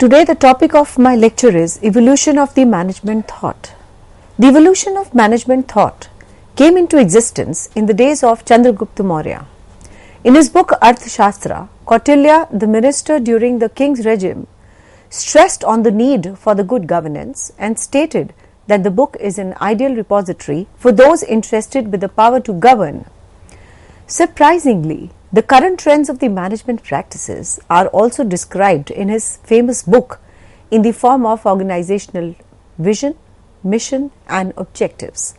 Today the topic of my lecture is Evolution of the Management Thought. The evolution of management thought came into existence in the days of Chandragupta Maurya. In his book Arthashastra, Kautilya, the minister during the king's regime, stressed on the need for the good governance and stated that the book is an ideal repository for those interested with the power to govern. Surprisingly, the current trends of the management practices are also described in his famous book in the form of organizational vision, mission and objectives,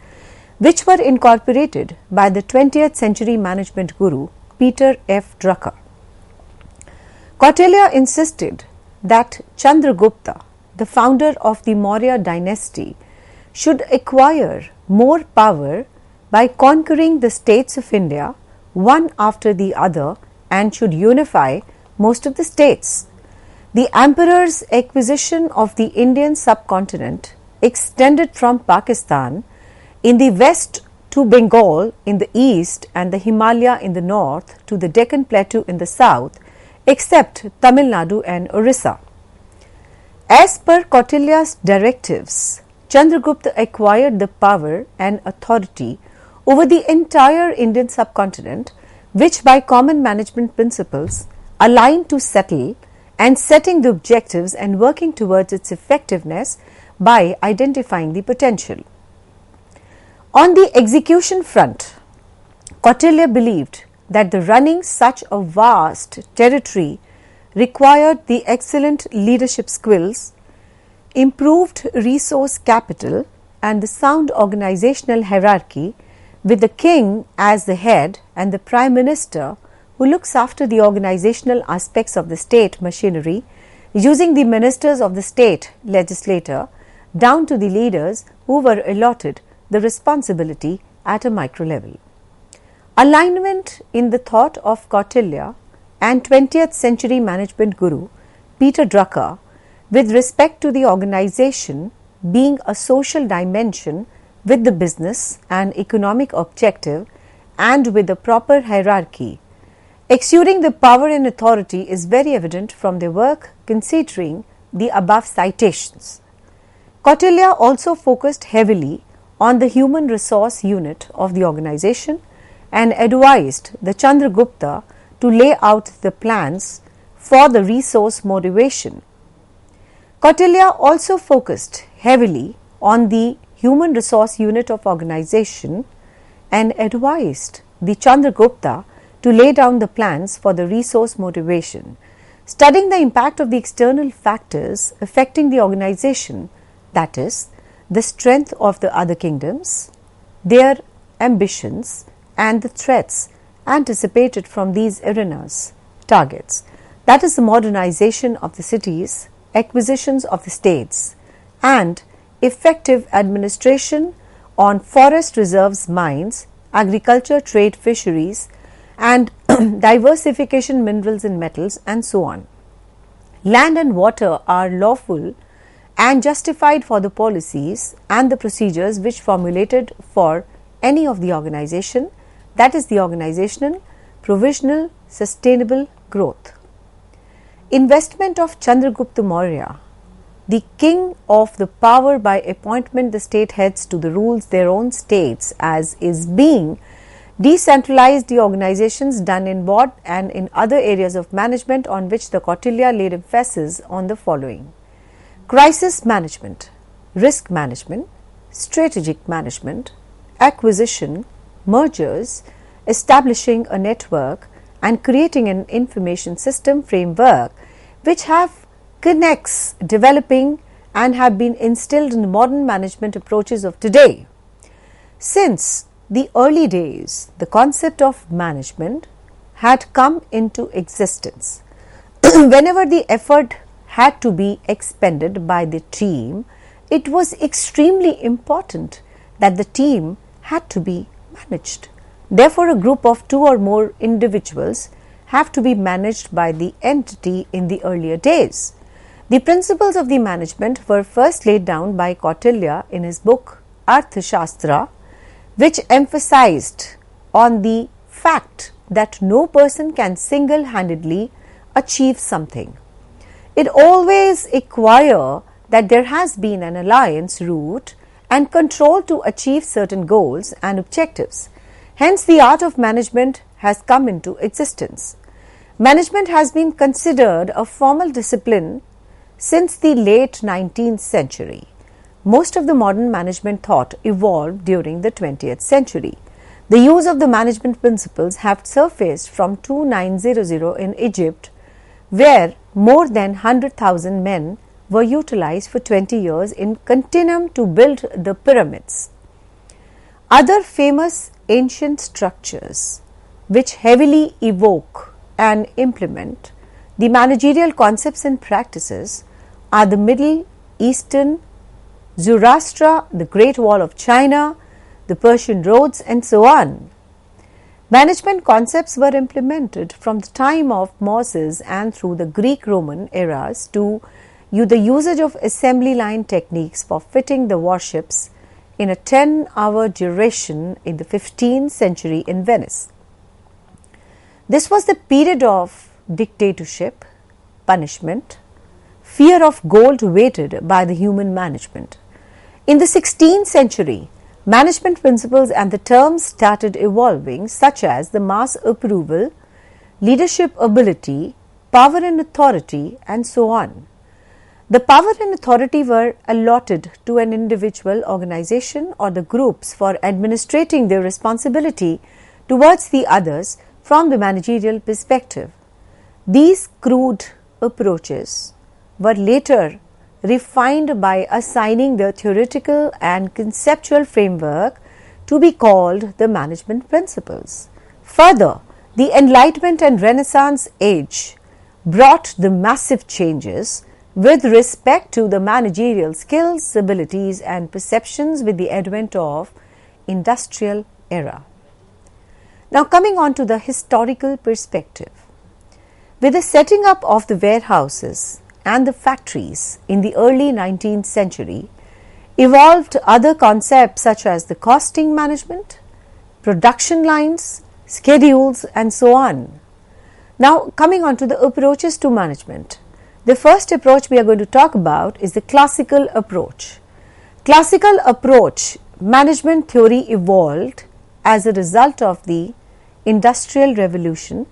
which were incorporated by the 20th century management guru Peter F. Drucker. Kautilya insisted that Chandragupta, the founder of the Maurya dynasty, should acquire more power by conquering the states of India one after the other and should unify most of the states. The emperor's acquisition of the Indian subcontinent extended from Pakistan in the west to Bengal in the east and the Himalaya in the north to the Deccan Plateau in the south, except Tamil Nadu and Orissa. As per Kautilya's directives, Chandragupta acquired the power and authority over the entire Indian subcontinent, which by common management principles aligned to settle and setting the objectives and working towards its effectiveness by identifying the potential. On the execution front, Kautilya believed that the running such a vast territory required the excellent leadership skills, improved resource capital and the sound organizational hierarchy, with the king as the head and the prime minister who looks after the organizational aspects of the state machinery, using the ministers of the state legislature down to the leaders who were allotted the responsibility at a micro level. Alignment in the thought of Kautilya and 20th century management guru Peter Drucker with respect to the organization being a social dimension with the business and economic objective and with the proper hierarchy, exuding the power and authority is very evident from their work considering the above citations. Kautilya also focused heavily on the human resource unit of the organization and advised the Chandragupta to lay out the plans for the resource motivation. Kautilya also focused heavily on the human resource unit of organization and advised the Chandragupta to lay down the plans for the resource motivation, studying the impact of the external factors affecting the organization, that is, the strength of the other kingdoms, their ambitions and the threats anticipated from these arenas, targets, that is the modernization of the cities, acquisitions of the states and effective administration on forest reserves, mines, agriculture, trade, fisheries and diversification minerals and metals and so on. Land and water are lawful and justified for the policies and the procedures which formulated for any of the organization, that is the organizational, provisional, sustainable growth. Investment of Chandragupta Maurya, the king of the power by appointment the state heads to the rules their own states as is being decentralized the organizations done in board and in other areas of management on which the Kautilya laid emphasis on the following: crisis management, risk management, strategic management, acquisition, mergers, establishing a network and creating an information system framework which have connects developing and have been instilled in the modern management approaches of today. Since the early days, the concept of management had come into existence. Whenever the effort had to be expended by the team, it was extremely important that the team had to be managed. Therefore, a group of two or more individuals have to be managed by the entity in the earlier days. The principles of the management were first laid down by Kautilya in his book Arthashastra, which emphasized on the fact that no person can single-handedly achieve something. It always requires that there has been an alliance route and control to achieve certain goals and objectives. Hence, the art of management has come into existence. Management has been considered a formal discipline since the late 19th century. Most of the modern management thought evolved during the 20th century. The use of the management principles have surfaced from 2900 in Egypt, where more than 100,000 men were utilized for 20 years in continuum to build the pyramids. Other famous ancient structures which heavily evoke and implement the managerial concepts and practices are the Middle Eastern, Zoroaster, the Great Wall of China, the Persian roads, and so on. Management concepts were implemented from the time of Moses and through the Greek-Roman eras to the usage of assembly line techniques for fitting the warships in a 10-hour duration in the 15th century in Venice. This was the period of dictatorship, punishment, fear of gold weighted by the human management. In the 16th century, management principles and the terms started evolving, such as the mass approval, leadership ability, power and authority, and so on. The power and authority were allotted to an individual, organization, or the groups for administrating their responsibility towards the others from the managerial perspective. These crude approaches were later refined by assigning the theoretical and conceptual framework to be called the management principles. Further, the Enlightenment and Renaissance age brought the massive changes with respect to the managerial skills, abilities, and perceptions with the advent of industrial era. Now, coming on to the historical perspective. With the setting up of the warehouses and the factories in the early 19th century, evolved other concepts such as the costing management, production lines, schedules, and so on. Now, coming on to the approaches to management. The first approach we are going to talk about is the classical approach. Classical approach management theory evolved as a result of the Industrial Revolution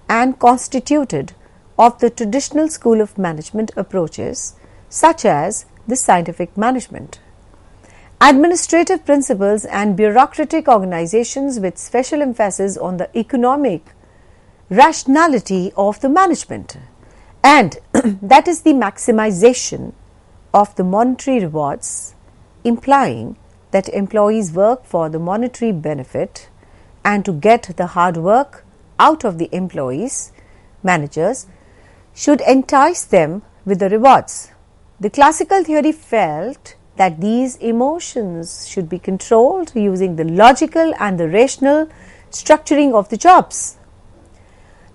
and constituted of the traditional school of management approaches such as the scientific management. Administrative principles and bureaucratic organizations with special emphasis on the economic rationality of the management, and that is the maximization of the monetary rewards, implying that employees work for the monetary benefit and to get the hard work out of the employees, managers should entice them with the rewards. The classical theory felt that these emotions should be controlled using the logical and the rational structuring of the jobs.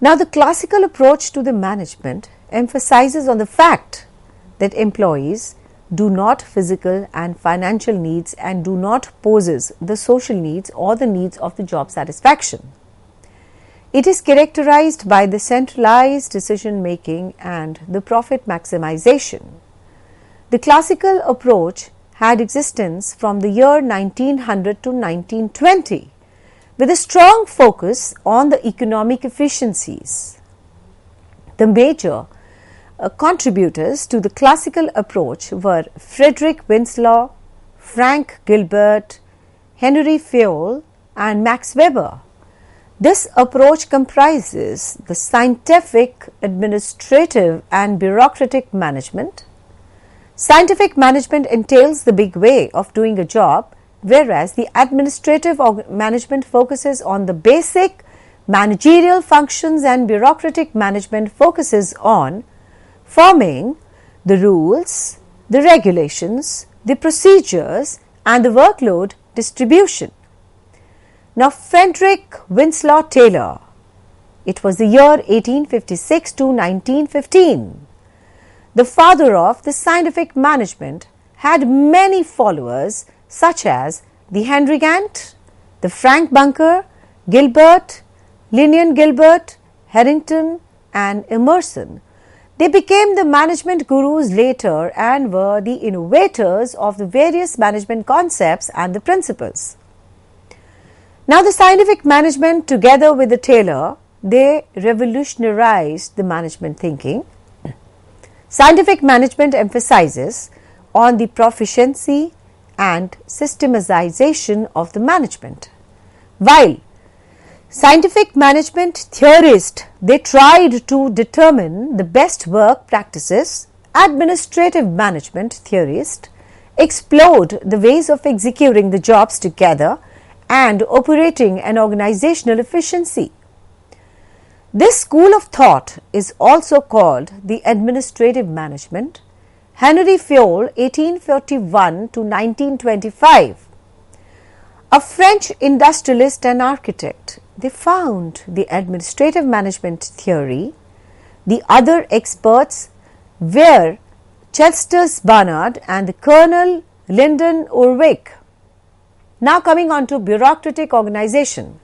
Now, the classical approach to the management emphasizes on the fact that employees do not physical and financial needs and do not possess the social needs or the needs of the job satisfaction. It is characterized by the centralized decision making and the profit maximization. The classical approach had existence from the year 1900 to 1920 with a strong focus on the economic efficiencies. The major contributors to the classical approach were Frederick Winslow, Frank Gilbert, Henry Fayol, and Max Weber. This approach comprises the scientific, administrative, and bureaucratic management. Scientific management entails the big way of doing a job, whereas the administrative management focuses on the basic managerial functions and bureaucratic management focuses on forming the rules, the regulations, the procedures, and the workload distribution. Now, Frederick Winslow Taylor, it was the year 1856 to 1915. The father of the scientific management had many followers such as the Henry Gantt, the Frank Bunker, Gilbert, Linian Gilbert, Harrington, and Emerson. They became the management gurus later and were the innovators of the various management concepts and the principles. Now, the scientific management, together with the Taylor, they revolutionized the management thinking. Scientific management emphasizes on the proficiency and systematization of the management, while scientific management theorists, they tried to determine the best work practices. Administrative management theorists explored the ways of executing the jobs together and operating an organizational efficiency. This school of thought is also called the administrative management. Henry Fayol, 1841 to 1925, a French industrialist and architect, they found the administrative management theory. The other experts were Chester Barnard and the Colonel Lyndon Urwick. Now coming on to bureaucratic organization.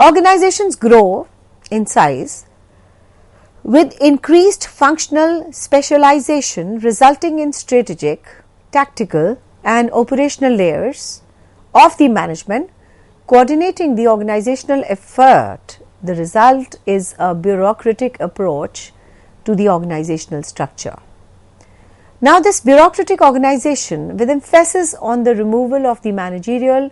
Organizations grow in size with increased functional specialization resulting in strategic, tactical and operational layers of the management coordinating the organizational effort. The result is a bureaucratic approach to the organizational structure. Now, this bureaucratic organization, with emphasis on the removal of the managerial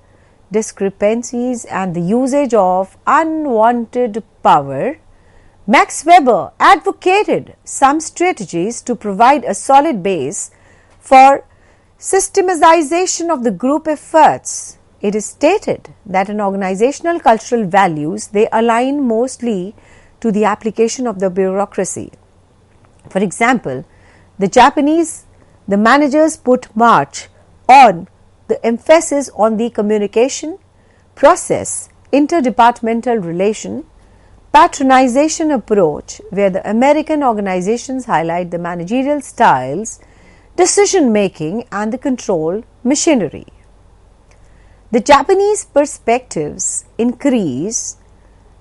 discrepancies and the usage of unwanted power, Max Weber advocated some strategies to provide a solid base for systematization of the group efforts. It is stated that in organizational cultural values, they align mostly to the application of the bureaucracy. For example, the Japanese, the managers put much on the emphasis on the communication, process, interdepartmental relation, patronization approach, where the American organizations highlight the managerial styles, decision making and the control machinery. The Japanese perspectives increase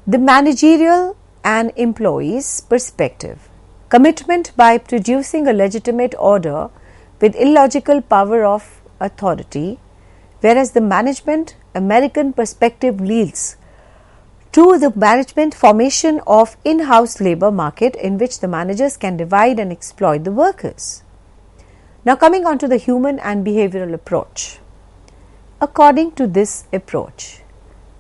the managerial and employees' perspective, commitment by producing a legitimate order with illogical power of authority, whereas the management American perspective leads to the management formation of in-house labor market in which the managers can divide and exploit the workers. Now coming on to the human and behavioral approach. According to this approach,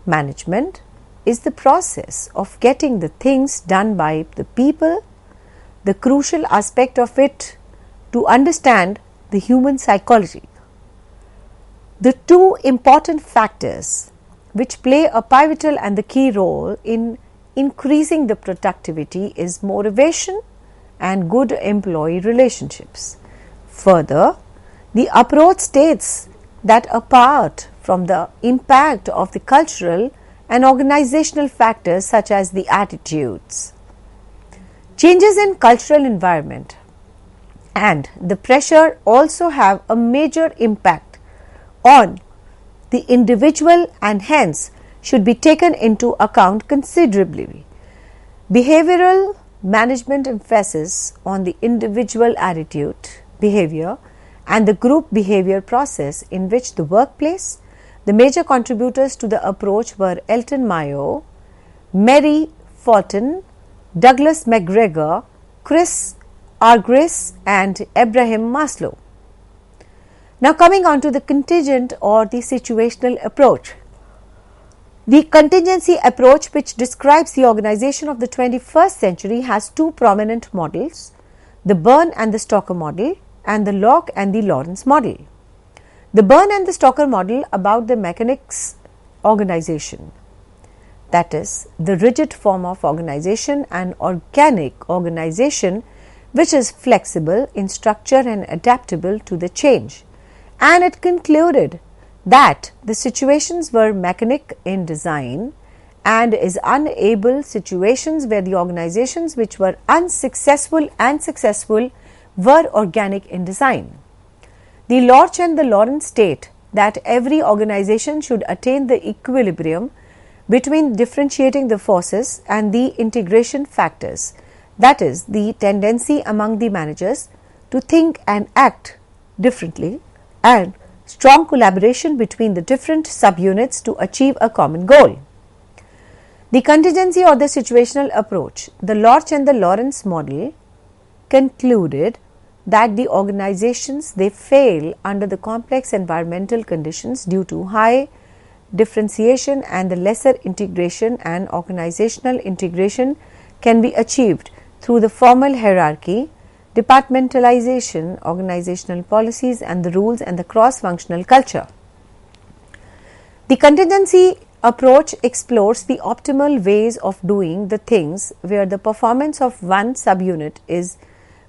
management is the process of getting the things done by the people. The crucial aspect of it to understand the human psychology. The two important factors which play a pivotal and the key role in increasing the productivity is motivation and good employee relationships. Further, the approach states that apart from the impact of the cultural and organizational factors such as the attitudes, changes in cultural environment and the pressure also have a major impact on the individual and hence should be taken into account considerably. Behavioral management emphasis on the individual attitude, behavior and the group behavior process in which the workplace. The major contributors to the approach were Elton Mayo, Mary Fulton, Douglas McGregor, Chris Argyris and Abraham Maslow. Now coming on to the contingent or the situational approach. The contingency approach, which describes the organization of the 21st century, has two prominent models, the Byrne and the Stocker model and the Locke and the Lawrence model. The Byrne and the Stocker model about the mechanics organization, that is the rigid form of organization and organic organization which is flexible in structure and adaptable to the change, and it concluded that the situations were mechanic in design and is unable situations where the organizations which were unsuccessful and successful were organic in design. The Lorch and the Lawrence state that every organization should attain the equilibrium between differentiating the forces and the integration factors, that is, the tendency among the managers to think and act differently, and strong collaboration between the different subunits to achieve a common goal. The contingency or the situational approach. The Lorch and the Lawrence model concluded that the organizations they fail under the complex environmental conditions due to high differentiation and the lesser integration, and organizational integration can be achieved through the formal hierarchy, departmentalization, organizational policies and the rules, and the cross-functional culture. The contingency approach explores the optimal ways of doing the things where the performance of one subunit is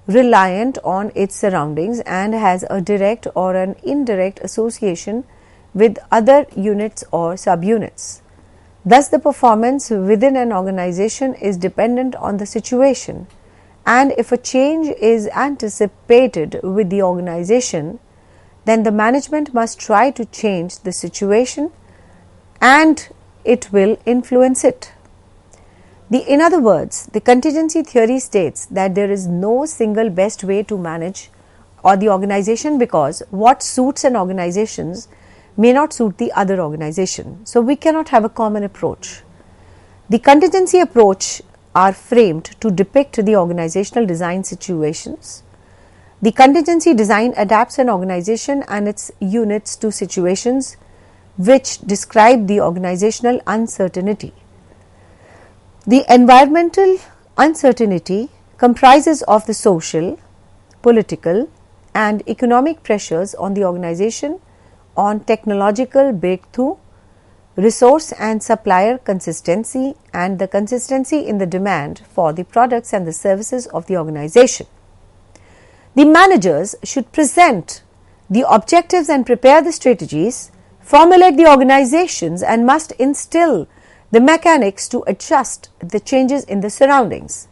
reliant on its surroundings and has a direct or an indirect association with other units or subunits. Thus, the performance within an organization is dependent on the situation, and if a change is anticipated with the organization, then the management must try to change the situation and it will influence it. In other words, the contingency theory states that there is no single best way to manage or the organization, because what suits an organization may not suit the other organization. So, we cannot have a common approach. The contingency approach are framed to depict the organizational design situations. The contingency design adapts an organization and its units to situations which describe the organizational uncertainty. The environmental uncertainty comprises of the social, political and economic pressures on the organization, on technological breakthrough, resource and supplier consistency, and the consistency in the demand for the products and the services of the organization. The managers should present the objectives and prepare the strategies, formulate the organizations, and must instill the mechanics to adjust the changes in the surroundings.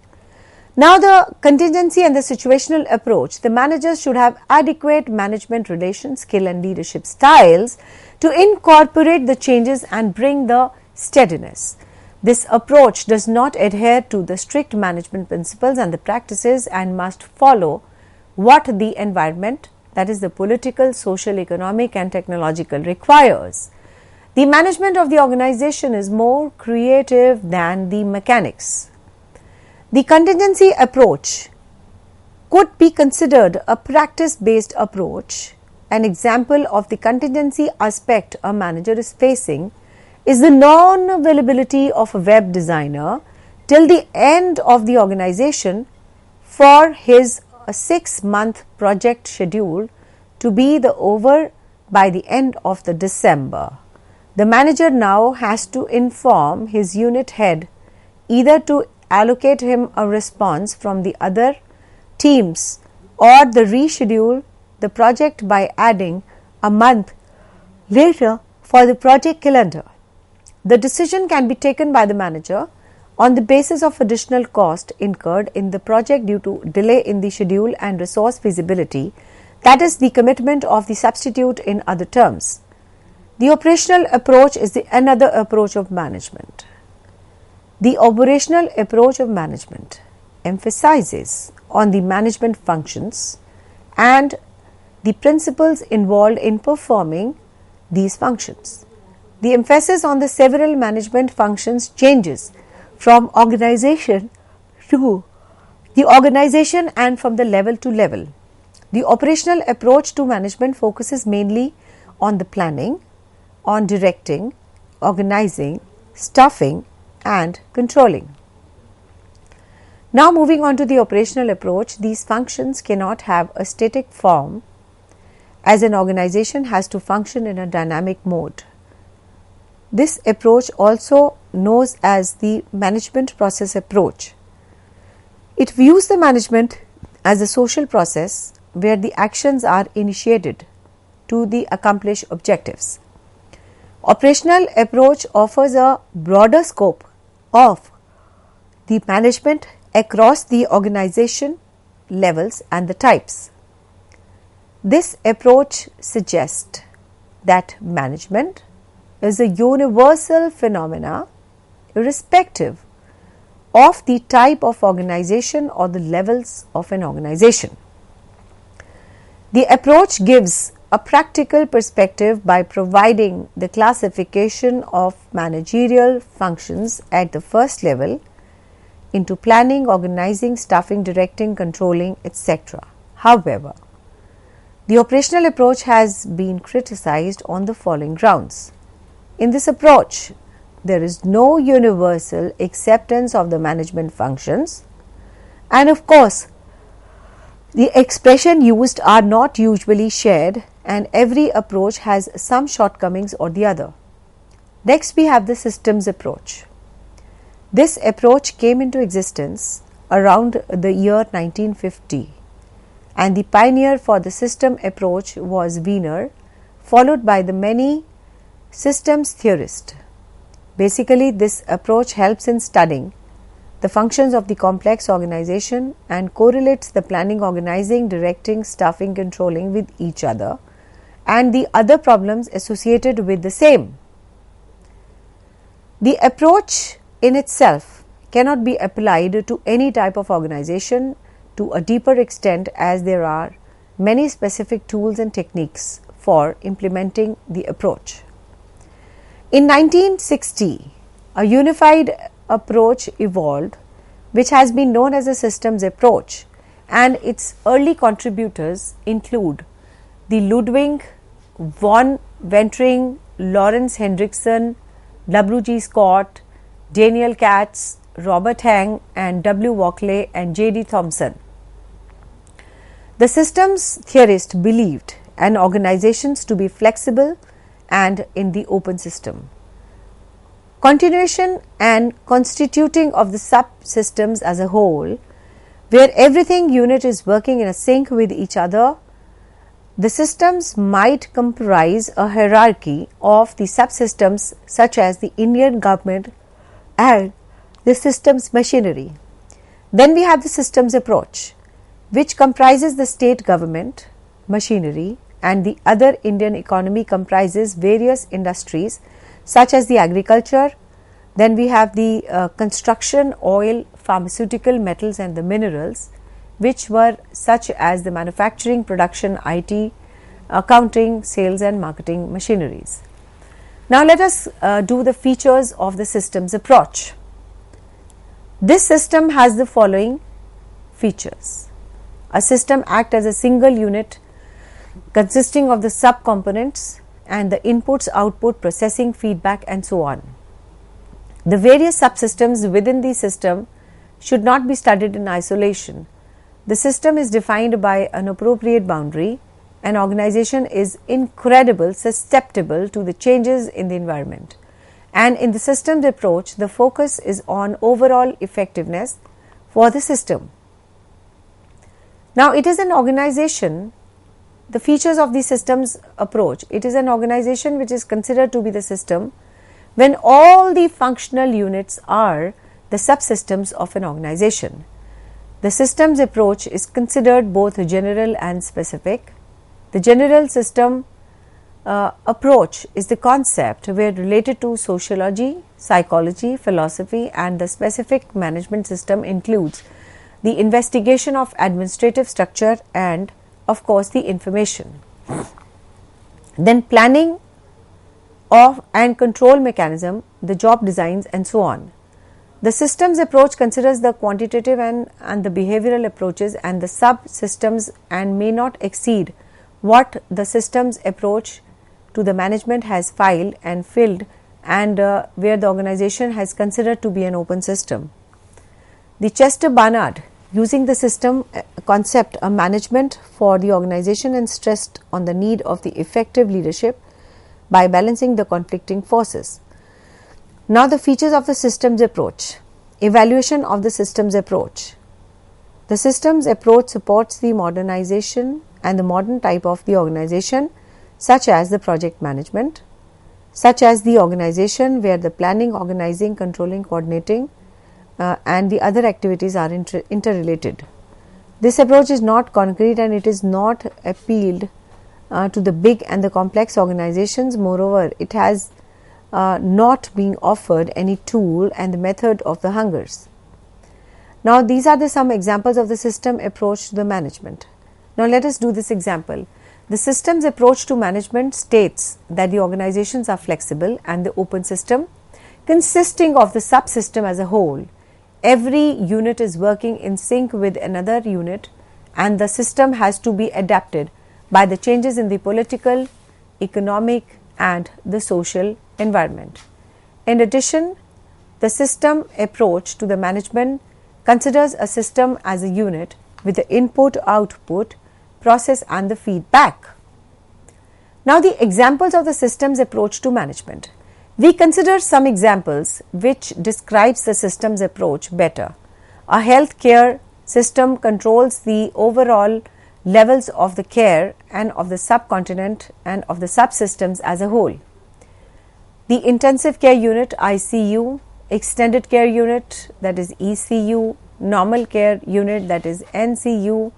Now, the contingency and the situational approach, the managers should have adequate management relations, skill and leadership styles to incorporate the changes and bring the steadiness. This approach does not adhere to the strict management principles and the practices and must follow what the environment, that is the political, social, economic and technological, requires. The management of the organization is more creative than the mechanics. The contingency approach could be considered a practice-based approach. An example of the contingency aspect a manager is facing is the non-availability of a web designer till the end of the organization for his 6-month project schedule to be over by the end of the December. The manager now has to inform his unit head either to allocate him a response from the other teams or the reschedule the project by adding a month later for the project calendar. The decision can be taken by the manager on the basis of additional cost incurred in the project due to delay in the schedule and resource feasibility, that is the commitment of the substitute in other terms. The operational approach is another approach of management. The operational approach of management emphasizes on the management functions and the principles involved in performing these functions. The emphasis on the several management functions changes from organization to the organization and from the level to level. The operational approach to management focuses mainly on the planning, on directing, organizing, staffing and controlling. Now, moving on to the operational approach, these functions cannot have a static form as an organization has to function in a dynamic mode. This approach also known as the management process approach. It views the management as a social process where the actions are initiated to accomplish objectives. Operational approach offers a broader scope of the management across the organization levels and the types. This approach suggests that management is a universal phenomena irrespective of the type of organization or the levels of an organization. The approach gives a practical perspective by providing the classification of managerial functions at the first level into planning, organizing, staffing, directing, controlling, etc. However, the operational approach has been criticized on the following grounds. In this approach, there is no universal acceptance of the management functions, and of course, the expression used are not usually shared, and every approach has some shortcomings or the other. Next, we have the systems approach. This approach came into existence around the year 1950, and the pioneer for the system approach was Wiener, followed by the many systems theorists. Basically, this approach helps in studying the functions of the complex organization and correlates the planning, organizing, directing, staffing, controlling with each other and the other problems associated with the same. The approach in itself cannot be applied to any type of organization to a deeper extent, as there are many specific tools and techniques for implementing the approach. In 1960, a unified approach evolved, which has been known as a systems approach, and its early contributors include the Ludwig von Wendering, Lawrence Hendrickson, W.G. Scott, Daniel Katz, Robert Hang, and W. Walkley and J.D. Thompson. The systems theorists believed an organizations to be flexible and in the open system. Continuation and constituting of the subsystems as a whole, where everything unit is working in a sync with each other. The systems might comprise a hierarchy of the subsystems such as the Indian government and the systems machinery. Then we have the systems approach, which comprises the state government, machinery, and the other Indian economy comprises various industries such as the agriculture. Then we have the construction, oil, pharmaceutical, metals and the minerals, which were such as the manufacturing, production, IT, accounting, sales and marketing machineries. Now let us do the features of the systems approach. This system has the following features. A system acts as a single unit consisting of the subcomponents and the inputs, output, processing, feedback and so on. The various subsystems within the system should not be studied in isolation. The system is defined by an appropriate boundary. An organization is incredibly susceptible to the changes in the environment, and in the systems approach, the focus is on overall effectiveness for the system. Now, it is an organization, the features of the systems approach, it is an organization which is considered to be the system when all the functional units are the subsystems of an organization. The systems approach is considered both general and specific. The general system approach is the concept where related to sociology, psychology, philosophy, and the specific management system includes the investigation of administrative structure and of course the information. Then planning of and control mechanism, the job designs and so on. The systems approach considers the quantitative and the behavioral approaches and the subsystems and may not exceed what the systems approach to the management has filed and filled and where the organization has considered to be an open system. The Chester Barnard, using the system concept, a management for the organization and stressed on the need of the effective leadership by balancing the conflicting forces. Now the features of the systems approach. Evaluation of the systems approach. The systems approach supports the modernization and the modern type of the organization, such as the project management, such as the organization where the planning, organizing, controlling, coordinating and the other activities are interrelated. This approach is not concrete and it is not appealed to the big and the complex organizations. Moreover, it has not being offered any tool and the method of the hungers. Now, these are some examples of the system approach to the management. Now, let us do this example. The systems approach to management states that the organizations are flexible and the open system consisting of the subsystem as a whole. Every unit is working in sync with another unit, and the system has to be adapted by the changes in the political, economic and the social environment. In addition, the system approach to the management considers a system as a unit with the input, output, process and the feedback. Now, the examples of the systems approach to management. We consider some examples which describes the systems approach better. A healthcare system controls the overall levels of the care and of the subcontinent and of the subsystems as a whole. The intensive care unit ICU, extended care unit that is ECU, normal care unit that is NCU,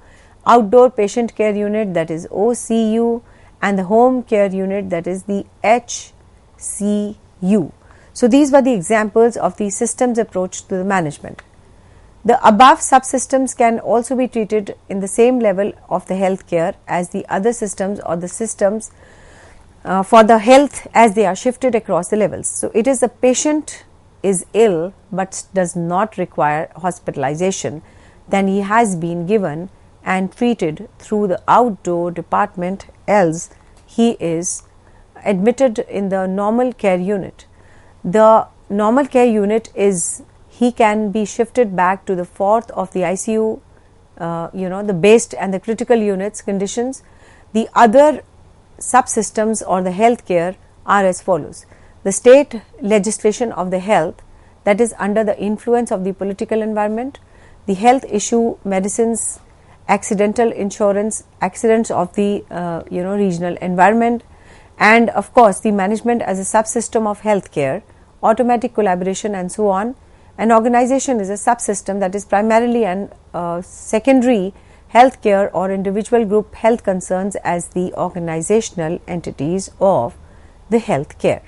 outdoor patient care unit that is OCU and the home care unit that is the HCU. So, these were the examples of the systems approach to the management. The above subsystems can also be treated in the same level of the healthcare as the other systems or the systems for the health as they are shifted across the levels. So, it is the patient is ill but does not require hospitalization, then he has been given and treated through the outdoor department, else he is admitted in the normal care unit. The normal care unit is he can be shifted back to the fourth of the ICU, the based and the critical units conditions. The other subsystems or the healthcare are as follows. The state legislation of the health that is under the influence of the political environment, the health issue medicines, accidental insurance, accidents of the regional environment, and of course the management as a subsystem of healthcare, automatic collaboration and so on. An organization is a subsystem that is primarily an secondary healthcare or individual group health concerns as the organizational entities of the healthcare.